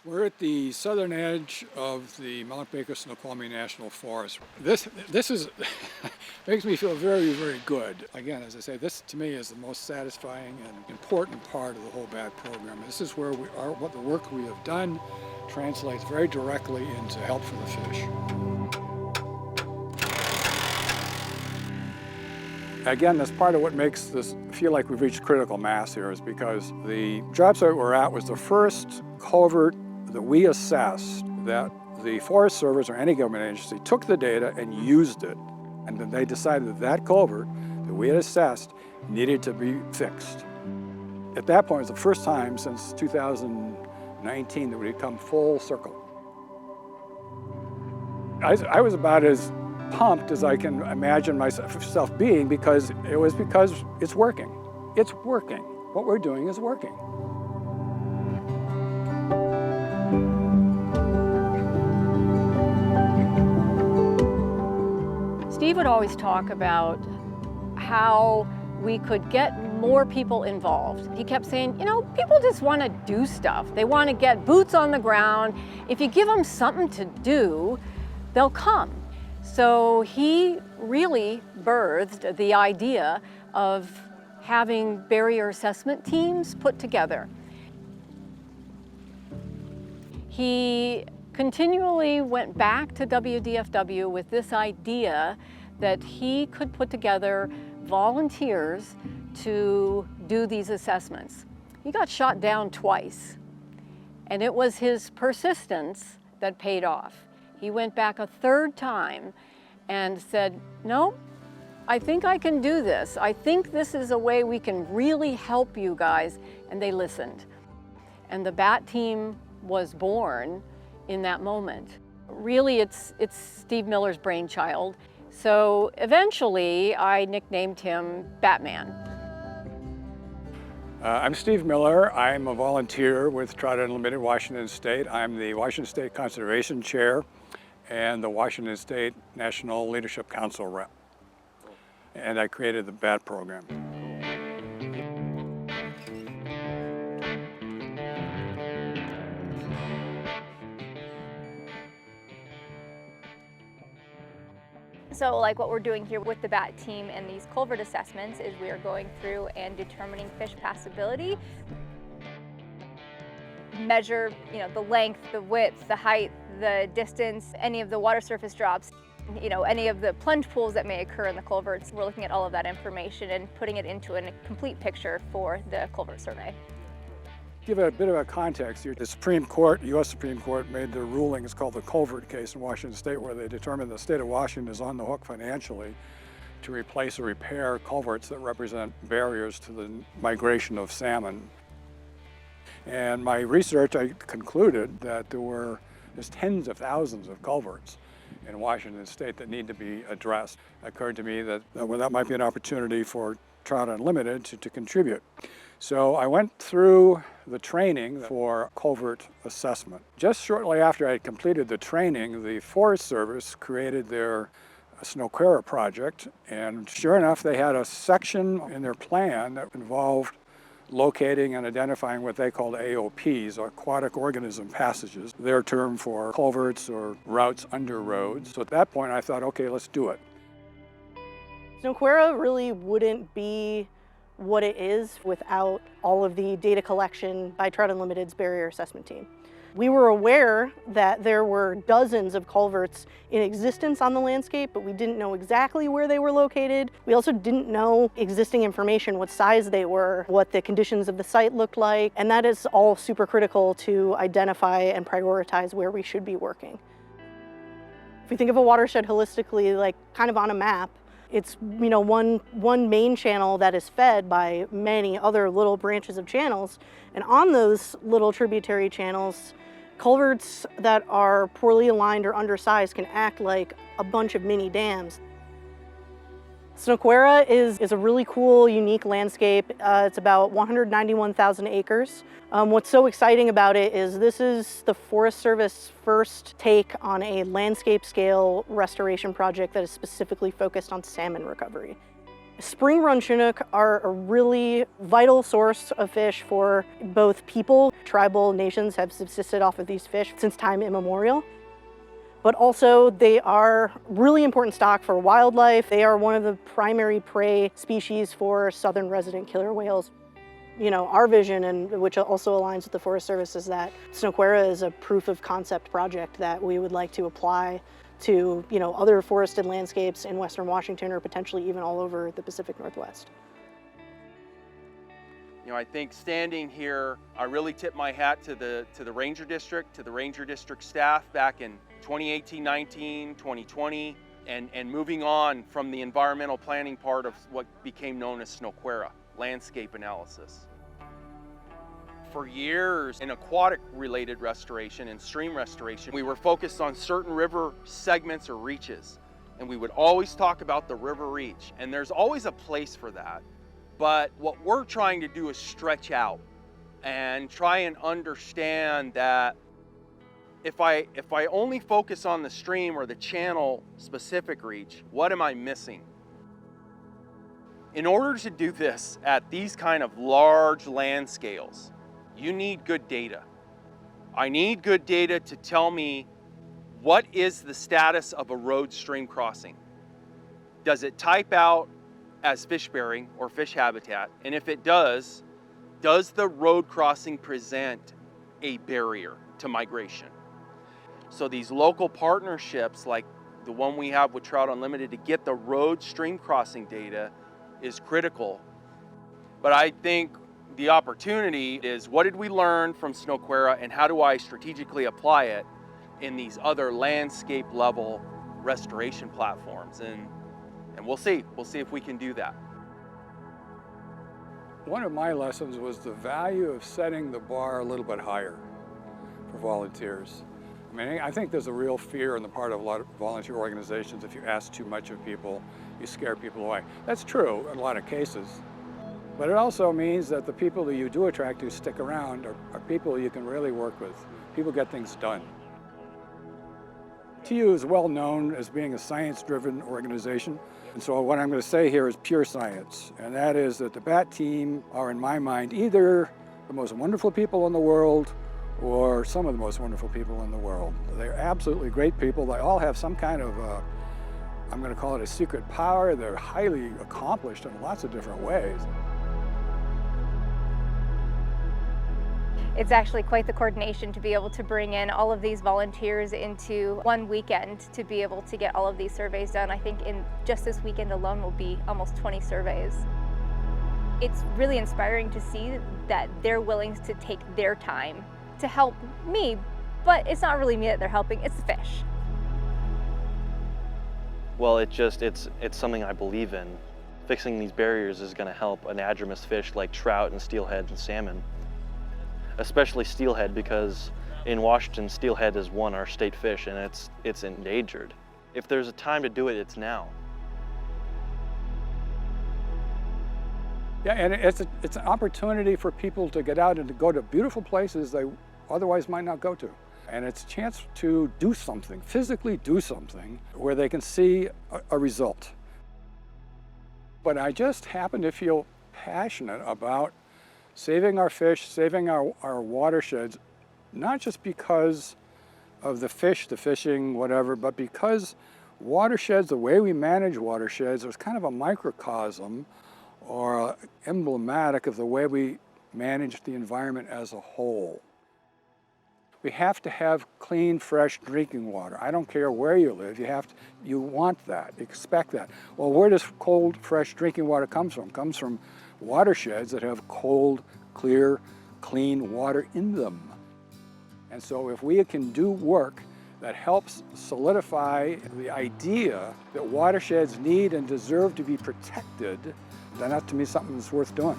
We're at the southern edge of the Mount Baker-Snoqualmie National Forest. This is makes me feel very, very good. Again, as I say, this to me is the most satisfying and important part of the whole BAT program. This is where we are, what the work we have done translates very directly into help for the fish. Again, that's part of what makes this feel like we've reached critical mass here, is because the job site we're at was the first culvert that we assessed that the Forest Service or any government agency took the data and used it. And then they decided that that culvert that we had assessed needed to be fixed. At that point, it was the first time since 2019 that we had come full circle. I was about as pumped as I can imagine myself being, because it's working. It's working. What we're doing is working. Steve would always talk about how we could get more people involved. He kept saying, you know, people just want to do stuff. They want to get boots on the ground. If you give them something to do, they'll come. So he really birthed the idea of having barrier assessment teams put together. He continually went back to WDFW with this idea that he could put together volunteers to do these assessments. He got shot down twice, and it was his persistence that paid off. He went back a third time and said, no, I think I can do this. I think this is a way we can really help you guys. And they listened. And the BAT team was born in that moment. Really, it's Steve Miller's brainchild. So eventually, I nicknamed him Batman. I'm Steve Miller. I'm a volunteer with Trout Unlimited Washington State. I'm the Washington State Conservation Chair and the Washington State National Leadership Council rep. And I created the BAT program. So like what we're doing here with the BAT team and these culvert assessments is we are going through and determining fish passability, measure, you know, the length, the width, the height, the distance, any of the water surface drops, you know, any of the plunge pools that may occur in the culverts. We're looking at all of that information and putting it into a complete picture for the culvert survey. Give it a bit of a context here. The Supreme Court, U.S. Supreme Court, made their ruling. It's called the culvert case in Washington State, where they determined the state of Washington is on the hook financially to replace or repair culverts that represent barriers to the migration of salmon. And my research, I concluded that there's tens of thousands of culverts in Washington State that need to be addressed. It occurred to me that that might be an opportunity for Trout Unlimited to contribute. So I went through the training for culvert assessment. Just shortly after I had completed the training, the Forest Service created their Snoqualmie project, and sure enough, they had a section in their plan that involved locating and identifying what they called AOPs, or aquatic organism passages, their term for culverts or routes under roads. So at that point, I thought, okay, let's do it. Snoqualmie really wouldn't be what it is without all of the data collection by Trout Unlimited's barrier assessment team. We were aware that there were dozens of culverts in existence on the landscape, but we didn't know exactly where they were located. We also didn't know existing information, what size they were, what the conditions of the site looked like, and that is all super critical to identify and prioritize where we should be working. If we think of a watershed holistically, like kind of on a map, it's, you know, one main channel that is fed by many other little branches of channels, and on those little tributary channels, culverts that are poorly aligned or undersized can act like a bunch of mini dams. Snoqualmie is a really cool, unique landscape. It's about 191,000 acres. What's so exciting about it is this is the Forest Service first take on a landscape scale restoration project that is specifically focused on salmon recovery. Spring run Chinook are a really vital source of fish for both people. Tribal nations have subsisted off of these fish since time immemorial. But also they are really important stock for wildlife. They are one of the primary prey species for southern resident killer whales. You know, our vision, and which also aligns with the Forest Service, is that Snoquera is a proof of concept project that we would like to apply to, you know, other forested landscapes in Western Washington or potentially even all over the Pacific Northwest. You know, I think standing here, I really tip my hat to the Ranger District, to the Ranger District staff back in 2018-19, 2020, and moving on from the environmental planning part of what became known as Snoquera, landscape analysis. For years in aquatic related restoration and stream restoration, we were focused on certain river segments or reaches. And we would always talk about the river reach. And there's always a place for that. But what we're trying to do is stretch out and try and understand that if I only focus on the stream or the channel specific reach, what am I missing? In order to do this at these kind of large land scales, you need good data. I need good data to tell me what is the status of a road stream crossing. Does it type out as fish bearing or fish habitat? And if it does the road crossing present a barrier to migration? So these local partnerships like the one we have with Trout Unlimited to get the road stream crossing data is critical. But I think the opportunity is, what did we learn from Snoquera and how do I strategically apply it in these other landscape level restoration platforms? And we'll see if we can do that. One of my lessons was the value of setting the bar a little bit higher for volunteers. I mean, I think there's a real fear on the part of a lot of volunteer organizations. If you ask too much of people, you scare people away. That's true in a lot of cases. But it also means that the people that you do attract who stick around are people you can really work with. People get things done. TU is well known as being a science-driven organization. And so what I'm going to say here is pure science. And that is that the BAT team are, in my mind, either the most wonderful people in the world or some of the most wonderful people in the world. They're absolutely great people. They all have some kind of, I'm going to call it a secret power. They're highly accomplished in lots of different ways. It's actually quite the coordination to be able to bring in all of these volunteers into one weekend to be able to get all of these surveys done. I think in just this weekend alone will be almost 20 surveys. It's really inspiring to see that they're willing to take their time to help me, but it's not really me that they're helping, it's the fish. Well, it's something I believe in. Fixing these barriers is going to help anadromous fish like trout and steelhead and salmon. Especially steelhead, because in Washington, steelhead is our state fish, and it's endangered. If there's a time to do it, it's now. Yeah, and it's an opportunity for people to get out and to go to beautiful places they otherwise might not go to. And it's a chance to do something, physically do something, where they can see a result. But I just happen to feel passionate about saving our fish, saving our watersheds, not just because of the fish, the fishing, whatever, but because watersheds, the way we manage watersheds, is kind of a microcosm or emblematic of the way we manage the environment as a whole. We have to have clean, fresh drinking water. I don't care where you live, you want that, expect that. Well, where does cold, fresh drinking water come from? It comes from watersheds that have cold, clear, clean water in them. And so if we can do work that helps solidify the idea that watersheds need and deserve to be protected, then that to me is something that's worth doing.